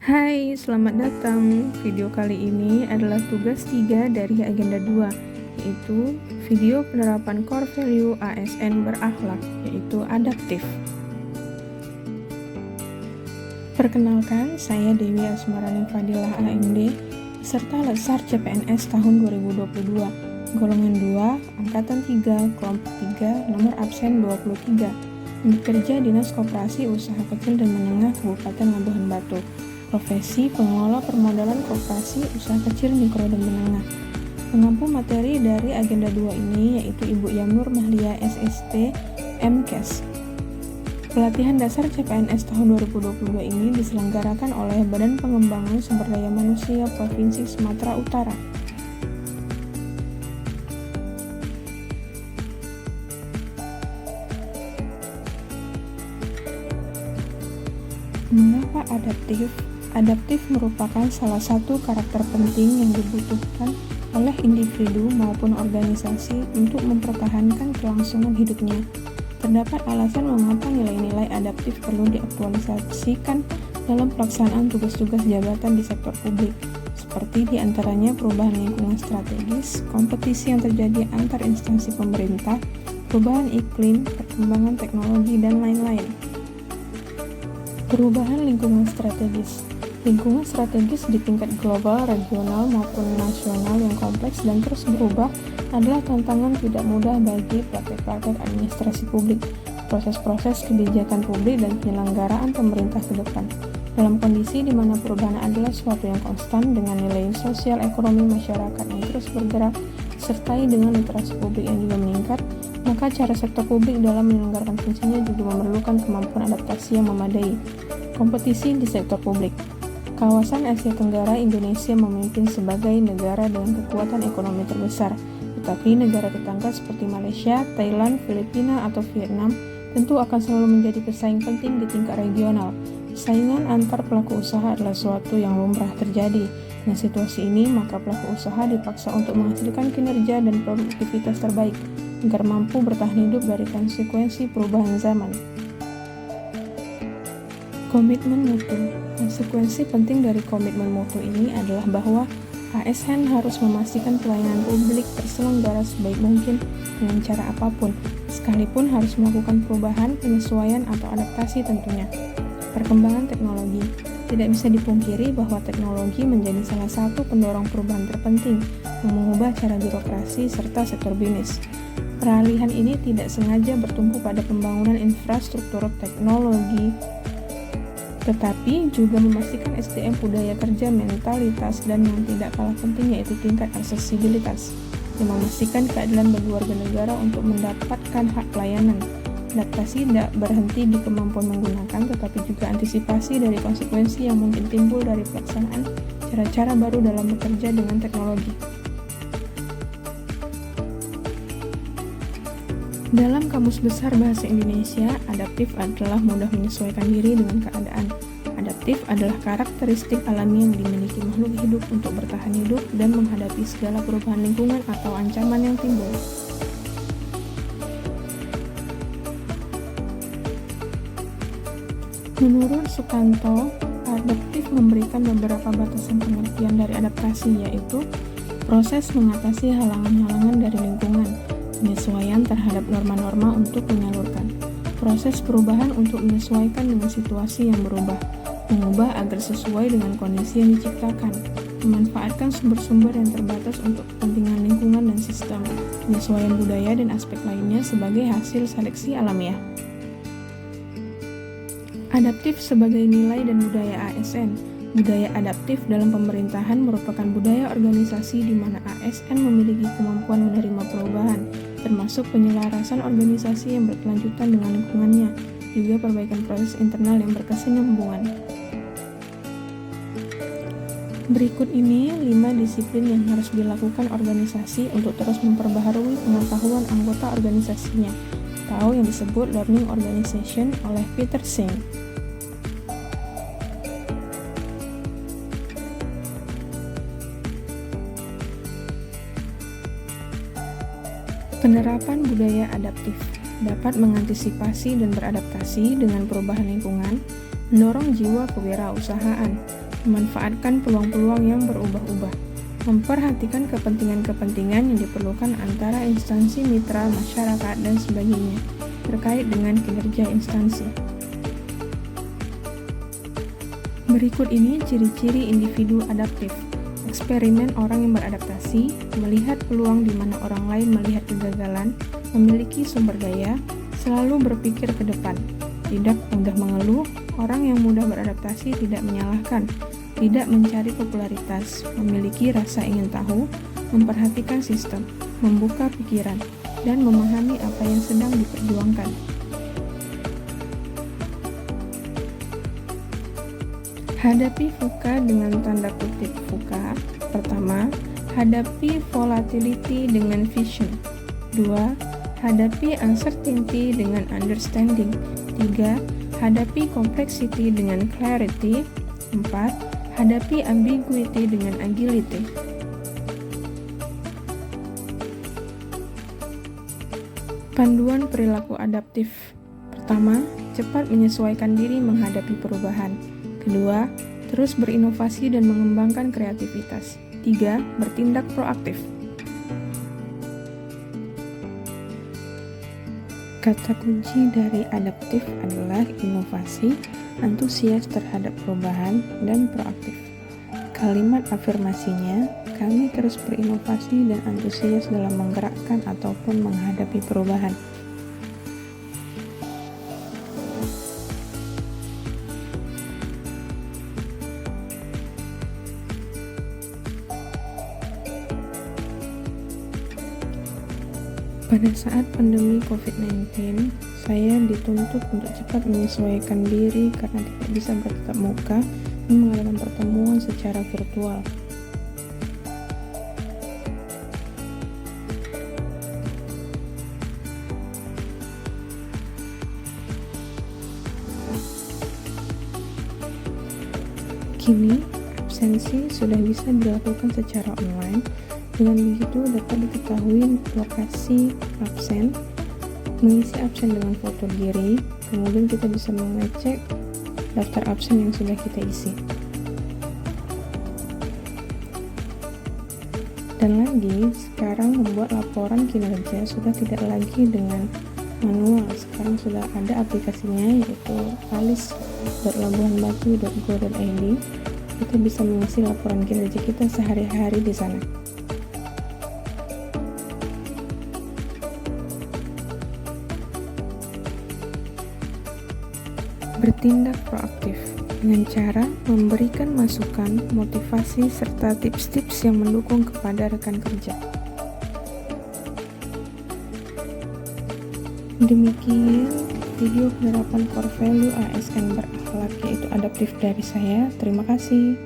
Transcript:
Hai, selamat datang. Video kali ini adalah tugas 3 dari agenda 2, yaitu video penerapan core value ASN berakhlak, yaitu adaptif. Perkenalkan, saya Dewi Asmarani Fadilah AMD, peserta Lesar CPNS tahun 2022, golongan 2, angkatan 3, kelompok 3, nomor absen 23, unit kerja Dinas Koperasi Usaha Kecil dan Menengah Kabupaten Labuhan Batu. Profesi pengelola permodalan koperasi usaha kecil, mikro, dan menengah. Pengampu materi dari agenda 2 ini yaitu Ibu Yamnur Mahlia SST MKes. Pelatihan dasar CPNS tahun 2022 ini diselenggarakan oleh Badan Pengembangan Sumber Daya Manusia Provinsi Sumatera Utara. Mengapa adaptif? Adaptif merupakan salah satu karakter penting yang dibutuhkan oleh individu maupun organisasi untuk mempertahankan kelangsungan hidupnya. Terdapat alasan mengapa nilai-nilai adaptif perlu diaktualisasikan dalam pelaksanaan tugas-tugas jabatan di sektor publik, seperti diantaranya perubahan lingkungan strategis, kompetisi yang terjadi antar instansi pemerintah, perubahan iklim, perkembangan teknologi, dan lain-lain. Perubahan lingkungan strategis. Lingkungan strategis di tingkat global, regional, maupun nasional yang kompleks dan terus berubah adalah tantangan tidak mudah bagi praktek-praktek administrasi publik, proses-proses kebijakan publik, dan penyelenggaraan pemerintah ke depan. Dalam kondisi di mana perubahan adalah suatu yang konstan dengan nilai sosial ekonomi masyarakat yang terus bergerak, disertai dengan literasi publik yang juga meningkat, maka cara sektor publik dalam menyelenggarakan fungsinya juga memerlukan kemampuan adaptasi yang memadai. Kompetisi di sektor publik. Kawasan Asia Tenggara, Indonesia memimpin sebagai negara dengan kekuatan ekonomi terbesar, tetapi negara tetangga seperti Malaysia, Thailand, Filipina, atau Vietnam tentu akan selalu menjadi pesaing penting di tingkat regional. Persaingan antar pelaku usaha adalah suatu yang lumrah terjadi. Dengan situasi ini, maka pelaku usaha dipaksa untuk menghasilkan kinerja dan produktivitas terbaik agar mampu bertahan hidup dari konsekuensi perubahan zaman. Komitmen mutu. Konsekuensi penting dari komitmen mutu ini adalah bahwa ASN harus memastikan pelayanan publik terselenggara sebaik mungkin dengan cara apapun, sekalipun harus melakukan perubahan, penyesuaian, atau adaptasi tentunya. Perkembangan teknologi. Tidak bisa dipungkiri bahwa teknologi menjadi salah satu pendorong perubahan terpenting yang mengubah cara birokrasi serta sektor bisnis. Peralihan ini tidak sengaja bertumpu pada pembangunan infrastruktur teknologi, tetapi juga memastikan SDM budaya kerja, mentalitas, dan yang tidak kalah penting yaitu tingkat aksesibilitas, yang memastikan keadilan bagi warga negara untuk mendapatkan hak pelayanan. Adaptasi tidak berhenti di kemampuan menggunakan, tetapi juga antisipasi dari konsekuensi yang mungkin timbul dari pelaksanaan cara-cara baru dalam bekerja dengan teknologi. Dalam Kamus Besar Bahasa Indonesia, adaptif adalah mudah menyesuaikan diri dengan keadaan. Adaptif adalah karakteristik alami yang dimiliki makhluk hidup untuk bertahan hidup dan menghadapi segala perubahan lingkungan atau ancaman yang timbul. Menurut Sukanto, adaptif memberikan beberapa batasan pengertian dari adaptasi, yaitu proses mengatasi halangan-halangan dari lingkungan, penyesuaian terhadap norma-norma untuk menyalurkan, proses perubahan untuk menyesuaikan dengan situasi yang berubah, mengubah agar sesuai dengan kondisi yang diciptakan, memanfaatkan sumber-sumber yang terbatas untuk kepentingan lingkungan dan sistem, penyesuaian budaya dan aspek lainnya sebagai hasil seleksi alamiah. Adaptif sebagai nilai dan budaya ASN. Budaya adaptif dalam pemerintahan merupakan budaya organisasi di mana ASN memiliki kemampuan menerima perubahan, termasuk penyelarasan organisasi yang berkelanjutan dengan lingkungannya, juga perbaikan proses internal yang berkesinambungan. Berikut ini 5 disiplin yang harus dilakukan organisasi untuk terus memperbaharui pengetahuan anggota organisasinya, atau yang disebut learning organization oleh Peter Singh. Penerapan budaya adaptif dapat mengantisipasi dan beradaptasi dengan perubahan lingkungan, mendorong jiwa kewirausahaan, memanfaatkan peluang-peluang yang berubah-ubah, memperhatikan kepentingan-kepentingan yang diperlukan antara instansi mitra, masyarakat, dan sebagainya terkait dengan kinerja instansi. Berikut ini ciri-ciri individu adaptif. Eksperimen orang yang beradaptasi, melihat peluang di mana orang lain melihat kegagalan, memiliki sumber daya, selalu berpikir ke depan, tidak mudah mengeluh. Orang yang mudah beradaptasi tidak menyalahkan, tidak mencari popularitas, memiliki rasa ingin tahu, memperhatikan sistem, membuka pikiran, dan memahami apa yang sedang diperjuangkan. Hadapi VUCA dengan tanda kutip VUCA. Pertama, hadapi volatility dengan vision. 2. Hadapi uncertainty dengan understanding. 3. Hadapi complexity dengan clarity. 4. Hadapi ambiguity dengan agility. Panduan perilaku adaptif. Pertama, cepat menyesuaikan diri menghadapi perubahan. Kedua, terus berinovasi dan mengembangkan kreativitas. 3. Bertindak proaktif. Kata kunci dari adaptif adalah inovasi, antusias terhadap perubahan, dan proaktif. Kalimat afirmasinya, kami terus berinovasi dan antusias dalam menggerakkan ataupun menghadapi perubahan. Pada saat pandemi COVID-19, saya dituntut untuk cepat menyesuaikan diri karena tidak bisa bertatap muka dan mengadakan pertemuan secara virtual. Kini, absensi sudah bisa dilakukan secara online. Dengan begitu dapat diketahui lokasi absen, mengisi absen dengan foto diri, kemudian kita bisa mengecek daftar absen yang sudah kita isi. Dan lagi, sekarang membuat laporan kinerja sudah tidak lagi dengan manual, sekarang sudah ada aplikasinya yaitu alis.labuhanbatu.go.id. Kita bisa mengisi laporan kinerja kita sehari-hari di sana. Bertindak proaktif dengan cara memberikan masukan, motivasi, serta tips-tips yang mendukung kepada rekan kerja. Demikian video penerapan core value ASN berakhlak yaitu adaptif dari saya. Terima kasih.